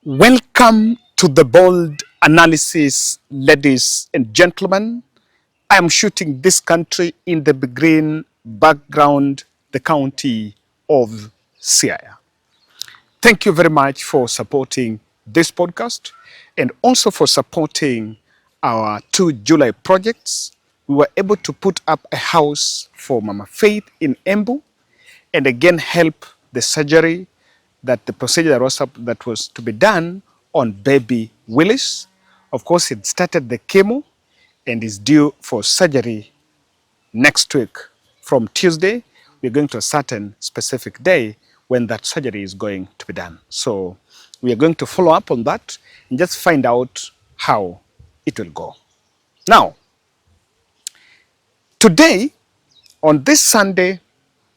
Welcome to the bold analysis, ladies and gentlemen. I am shooting this country in the green background, the county of Siaya. Thank you very much for supporting this podcast and also for supporting our 2 July projects. We were able to put up a house for Mama Faith in Embu and again help the surgery that the procedure that was to be done on baby Willis. Of course, it started the chemo and is due for surgery next week. From Tuesday, we're going to a certain specific day when that surgery is going to be done. So we are going to follow up on that and just find out how it will go. Now, today, on this Sunday,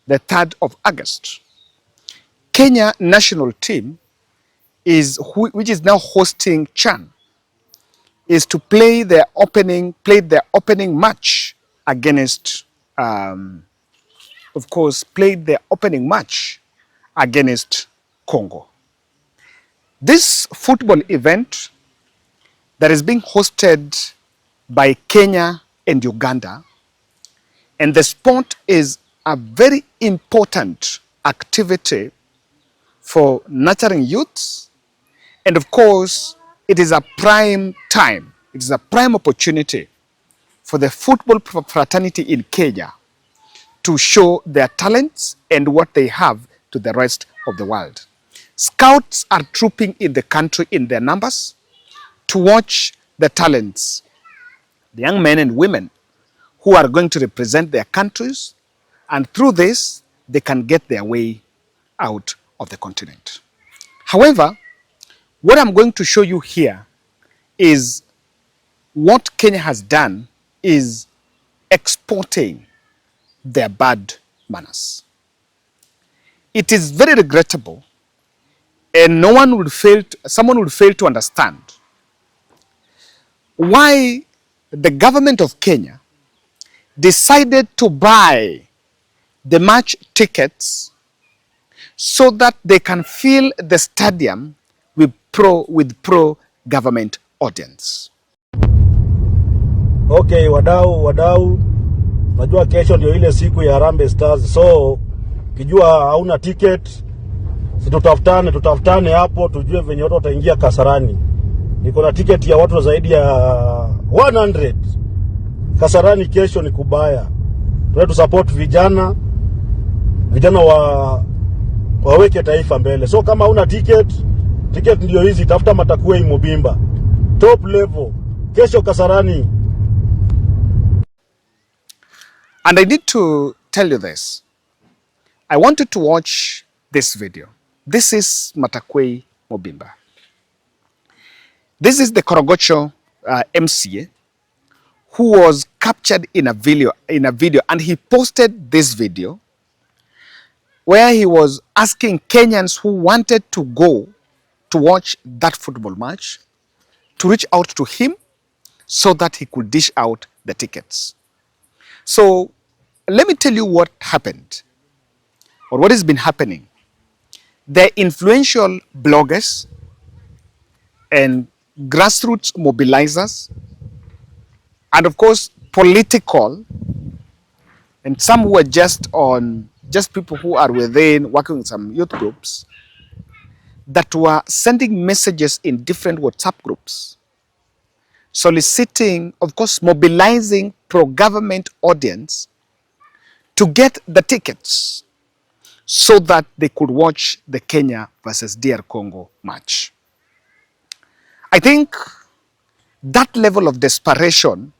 the 3rd of August, Kenya national team which is now hosting CHAN, is to play their opening match against, Congo. This football event that is being hosted by Kenya and Uganda, and the sport is a very important activity for nurturing youths. And of course, it is a prime time, it is a prime opportunity for the football fraternity in Kenya to show their talents and what they have to the rest of the world. Scouts are trooping in the country in their numbers to watch the talents, the young men and women who are going to represent their countries, and through this, they can get their way out of the continent. However, what I'm going to show you here is what Kenya has done is exporting their bad manners. It is very regrettable, and someone would fail to understand why the government of Kenya decided to buy the match tickets so that they can fill the stadium with pro-government audience. Okay, wadau, najua kesho ndio ile siku ya Harambee Stars, so kijua hauna ticket, si tutafutane hapo tujue venye watu wataingia Kasarani. Niko na ticket ya watu zaidi ya 100. Kasarani kesho ni kubaya. Tunataka support vijana waweke taifa mbele. So kama hauna ticket ndio hizi, tafuta Matakuwe Mobimba. Top level. Kesho Kasarani. And I need to tell you this. I want you to watch this video. This is Matakuwe Mobimba. This is the Korogocho MCA who was captured in a video, and he posted this video where he was asking Kenyans who wanted to go to watch that football match to reach out to him so that he could dish out the tickets. So let me tell you what happened, or what has been happening. The influential bloggers and grassroots mobilizers, and of course political, and some who are just people who are within working with some youth groups, that were sending messages in different WhatsApp groups, soliciting, of course, mobilizing pro-government audience to get the tickets so that they could watch the Kenya versus DR Congo match. I think that level of desperation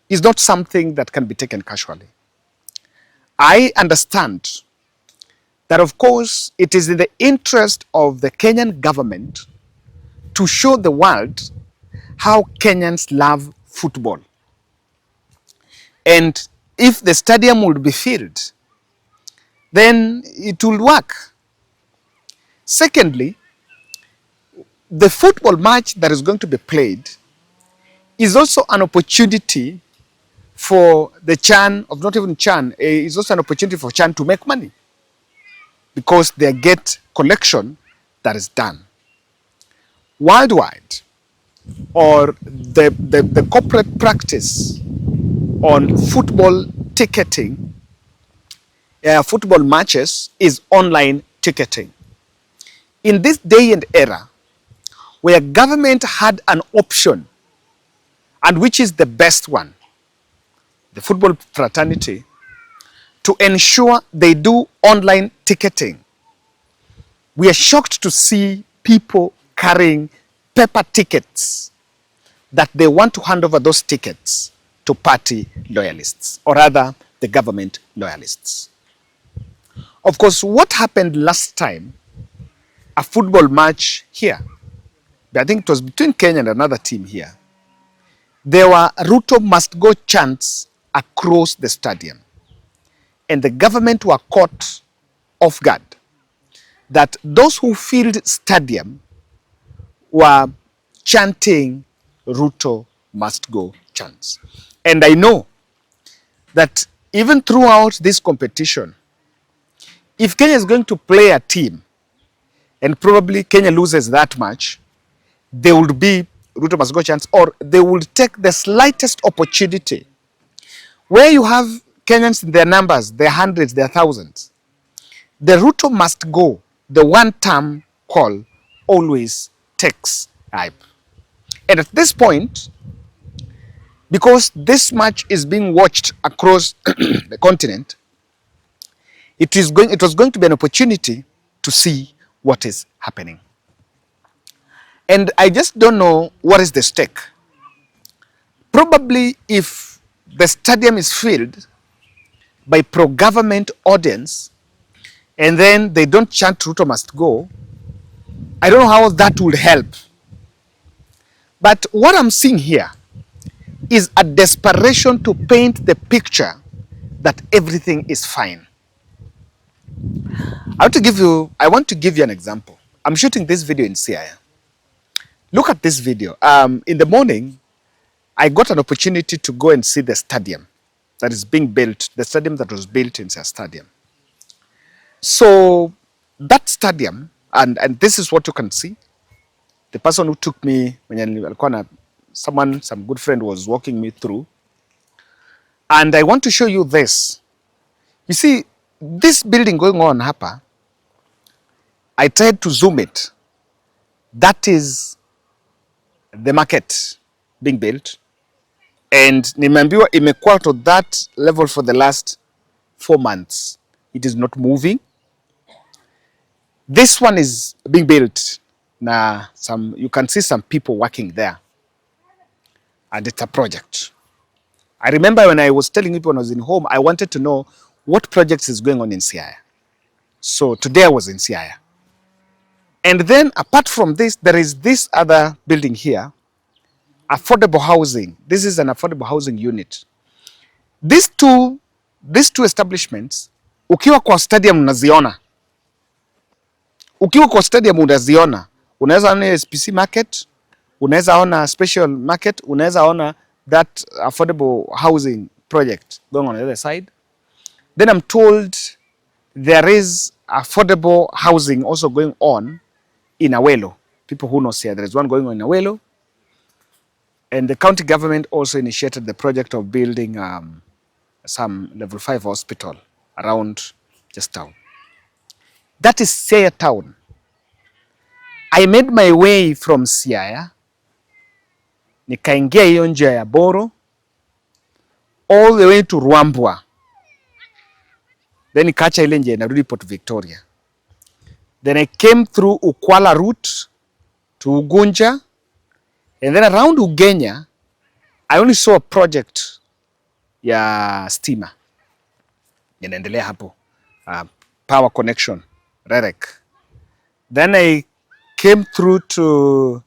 is not something that can be taken casually. I understand that, of course, it is in the interest of the Kenyan government to show the world how Kenyans love football. And if the stadium would be filled, then it will work. Secondly, the football match that is going to be played is also an opportunity for the CHAN, of not even CHAN, is also an opportunity for CHAN to make money because they get collection that is done. worldwide, or the corporate practice on football ticketing, football matches, is online ticketing. In this day and era, where government had an option, and which is the best one, the football fraternity, to ensure they do online ticketing, we are shocked to see people carrying paper tickets that they want to hand over those tickets to party loyalists, or rather the government loyalists. Of course, what happened last time, a football match here, I think it was between Kenya and another team here, there were Ruto must go chants across the stadium, and the government were caught off guard that those who filled stadium were chanting Ruto must go chants. And I know that even throughout this competition, if Kenya is going to play a team and probably Kenya loses that match, there would be Ruto must go chance, or they will take the slightest opportunity where you have Kenyans in their numbers, their hundreds, their thousands. The Ruto must go, the one-term call, always takes hype. And at this point, because this match is being watched across the continent, it was going to be an opportunity to see what is happening. And I just don't know what is the stake. Probably if the stadium is filled by pro-government audience and then they don't chant Ruto must go, I don't know how that would help. But what I'm seeing here is a desperation to paint the picture that everything is fine. I want to give you an example. I'm shooting this video in Siaya. Look at this video. In the morning, I got an opportunity to go and see the stadium that is being built, the stadium that was built in Siaya Stadium. So that stadium, and this is what you can see. The person who took me, some good friend was walking me through. And I want to show you this. You see, this building going on hapa, I tried to zoom it. That is the market being built. And nimeambiwa imekuwa to that level for the last 4 months. It is not moving. This one is being built. Now, you can see some people working there. And it's a project. I remember when I was telling people when I was in home, I wanted to know what projects is going on in Siaya. So today I was in Siaya. And then apart from this, there is this other building here, affordable housing. This is an affordable housing unit. These two establishments, ukiwa kwa stadium unaziona. Ukiwa kwa stadium unaziona. Unaweza ona SPC market, unaweza ona special market, unaweza ona that affordable housing project going on the other side. Then I'm told there is affordable housing also going on in Awelo. People who know Siaya, there is one going on in Awelo. And the county government also initiated the project of building some level 5 hospital around just town. That is Siaya town. I made my way from Siaya, nikaingia hiyo njia ya Boro, all the way to Ruambwa. Then nikaacha ile njia inarudi Port Victoria. Then I came through Ukwala route to Ugunja. And then around Ugenya, I only saw a project ya stima. Inaendelea hapo. Power connection, REREC. Then I came through to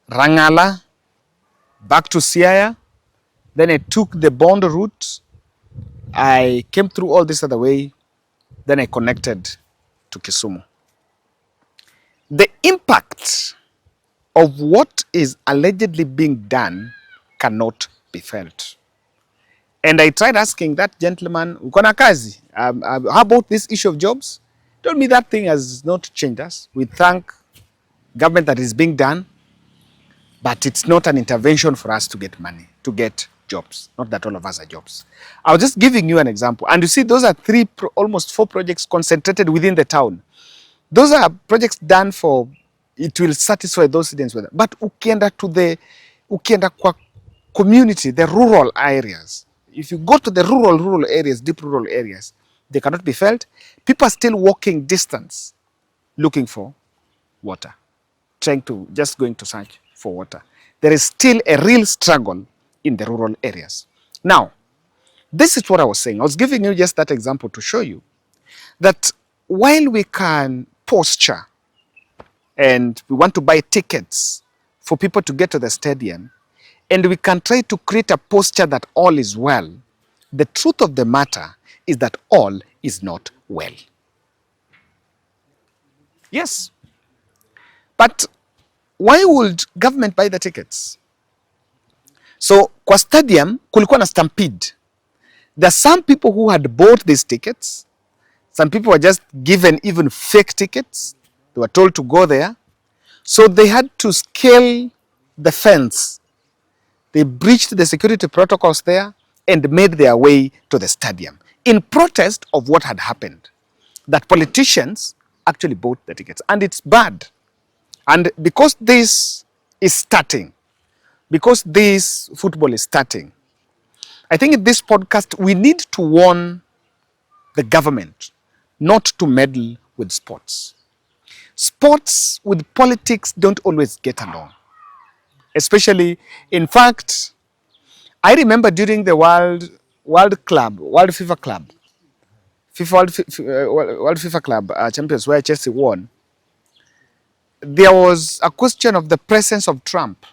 Rangala, back to Siaya. Then I took the Bondo route. I came through all this other way. Then I connected to Kisumu. The impact of what is allegedly being done cannot be felt. And I tried asking that gentleman, uko na kazi? How about this issue of jobs? Told me that thing has not changed us. We thank government that is being done. but it's not an intervention for us to get money, to get jobs. Not that all of us are jobs. I was just giving you an example. And you see, those are almost 4 projects concentrated within the town. Those are projects done for, it will satisfy those students with it. But ukienda kwa community, the rural areas, if you go to the rural areas, deep rural areas, they cannot be felt. People are still walking distance looking for water, going to search for water. There is still a real struggle in the rural areas. Now, this is what I was saying. I was giving you just that example to show you that while we can posture and we want to buy tickets for people to get to the stadium, and we can try to create a posture that all is well, the truth of the matter is that all is not well. Yes. But why would government buy the tickets? So, kwa stadium, kulikuwa na stampede. There are some people who had bought these tickets. Some people were just given even fake tickets. They were told to go there. So they had to scale the fence. They breached the security protocols there and made their way to the stadium in protest of what had happened. That politicians actually bought the tickets. And it's bad. And because this is starting, because this football is starting, I think in this podcast we need to warn the government not to meddle with sports. Sports with politics don't always get along. Especially, in fact, I remember during the World FIFA Club Champions where Chelsea won, there was a question of the presence of Trump.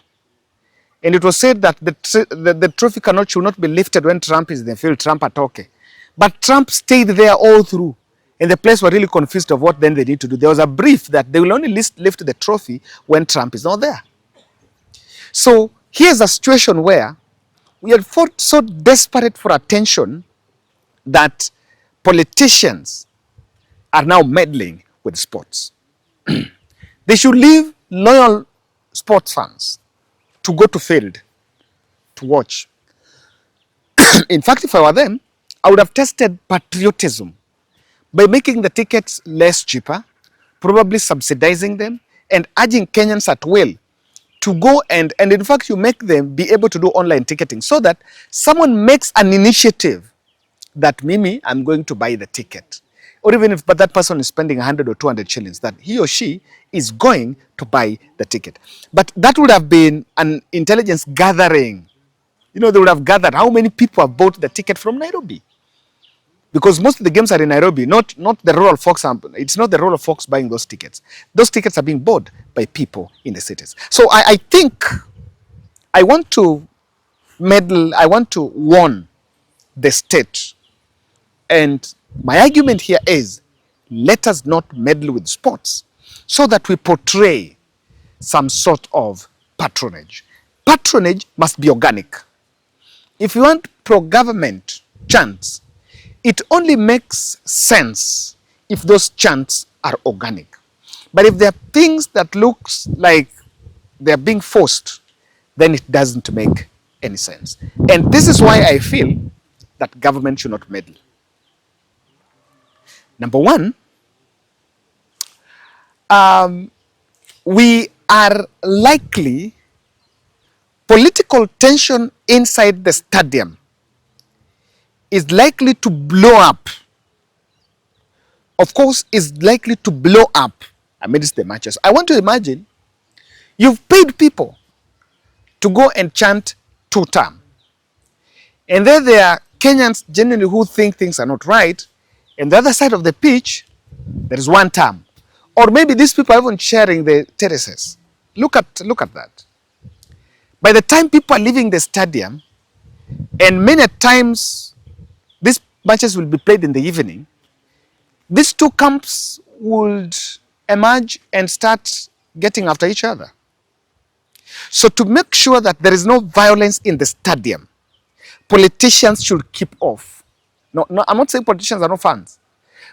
And it was said that the trophy should not be lifted when Trump is in the field, Trump atoke. But Trump stayed there all through. And the players were really confused of what then they need to do. There was a brief that they will only lift the trophy when Trump is not there. So here's a situation where we had fought so desperate for attention that politicians are now meddling with sports. They should leave loyal sports fans to go to field to watch. In fact, if I were them, I would have tested patriotism by making the tickets less cheaper, probably subsidizing them, and urging Kenyans at will to go and in fact you make them be able to do online ticketing so that someone makes an initiative that Mimi, I'm going to buy the ticket. Or even if that person is spending 100 or 200 shillings, that he or she is going to buy the ticket. But that would have been an intelligence gathering. You know, they would have gathered how many people have bought the ticket from Nairobi. Because most of the games are in Nairobi, not the rural folks. It's not the rural folks buying those tickets. Those tickets are being bought by people in the cities. So I think I want to meddle, I want to warn the state. And my argument here is, let us not meddle with sports so that we portray some sort of patronage. Patronage must be organic. If you want pro-government chants, it only makes sense if those chants are organic. But if there are things that looks like they're being forced, then it doesn't make any sense. And this is why I feel that government should not meddle. Number one, we are likely, political tension inside the stadium is likely to blow up. Of course, is likely to blow up amidst the matches. I want to imagine you've paid people to go and chant 2-term. And then there are Kenyans genuinely who think things are not right. And the other side of the pitch, there is 1 term. Or maybe these people are even sharing the terraces. Look at that. By the time people are leaving the stadium, and many times these matches will be played in the evening, these 2 camps would emerge and start getting after each other. So to make sure that there is no violence in the stadium, politicians should keep off. No, I'm not saying politicians are not fans,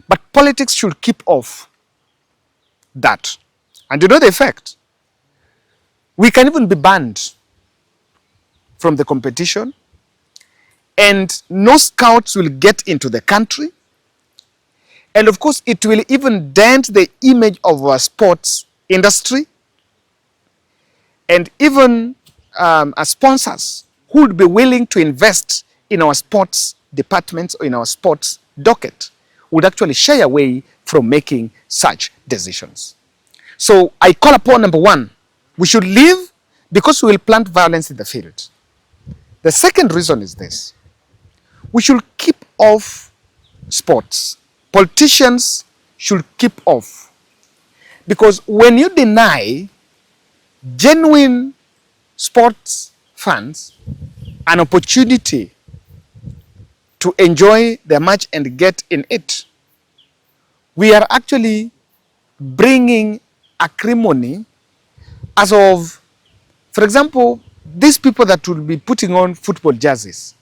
but politics should keep off that. And you know the effect? We can even be banned from the competition, and no scouts will get into the country. And of course, it will even dent the image of our sports industry, and even as sponsors who would be willing to invest in our sports departments or in our sports docket would actually shy away from making such decisions. So I call upon, number one, we should leave because we will plant violence in the field. The second reason is this: we should keep off sports. Politicians should keep off. Because when you deny genuine sports fans an opportunity to enjoy the match and get in it, we are actually bringing acrimony as of, for example, these people that will be putting on football jerseys,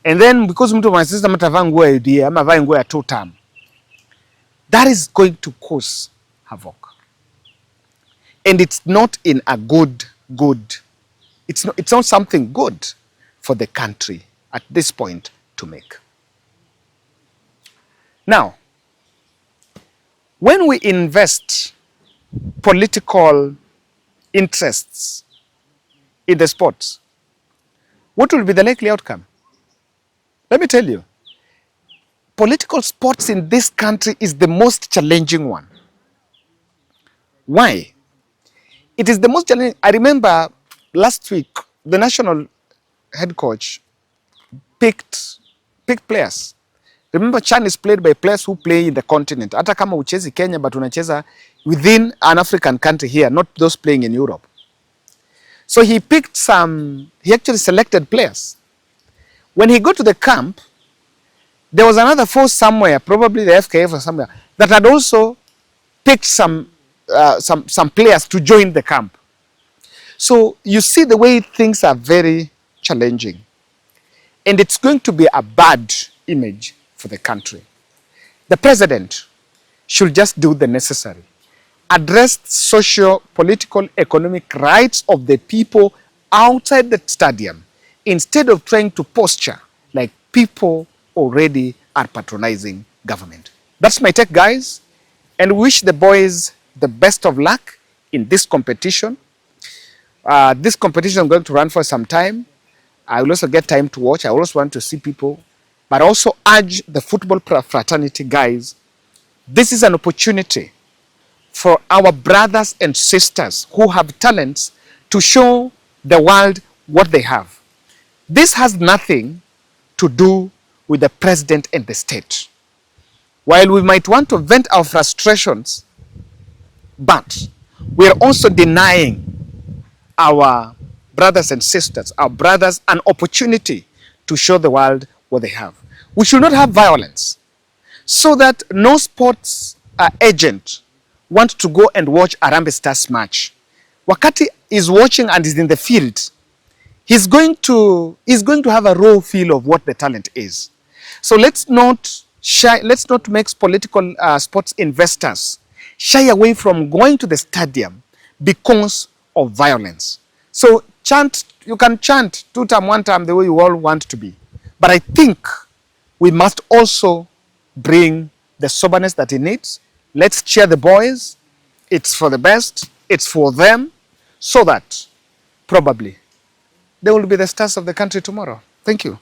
and then because mtu anasema mtavaa nguo ya UDA ama vaa nguo ya two term, that is going to cause havoc, and it's not in a good it's not something good for the country at this point to make. Now, when we invest political interests in the sports, what will be the likely outcome? Let me tell you, political sports in this country is the most challenging one. Why? It is the most challenging. I remember last week, the national head coach picked players. Remember, CHAN is played by players who play in the continent. Hata kama uchezi Kenya, but unacheza within an African country here, not those playing in Europe. So he actually selected players. When he got to the camp, there was another force somewhere, probably the FKF or somewhere, that had also picked some players to join the camp. So you see the way things are very challenging. And it's going to be a bad image for the country. The president should just do the necessary. Address social, political, economic rights of the people outside the stadium instead of trying to posture like people already are patronizing government. That's my take, guys, and wish the boys the best of luck in this competition. This competition is going to run for some time. I will also get time to watch. I also want to see people, but also urge the football fraternity, guys. This is an opportunity for our brothers and sisters who have talents to show the world what they have. This has nothing to do with the president and the state. While we might want to vent our frustrations, but we are also denying our brothers and sisters, our brothers, an opportunity to show the world what they have. We should not have violence, so that no sports agent wants to go and watch a Harambee Stars match. Wakati is watching and is in the field, he's going to have a raw feel of what the talent is. So let's not make political sports investors shy away from going to the stadium because of violence. So you can chant two term, one term the way you all want to be. But I think we must also bring the soberness that it needs. Let's cheer the boys. It's for the best. It's for them, so that probably they will be the stars of the country tomorrow. Thank you.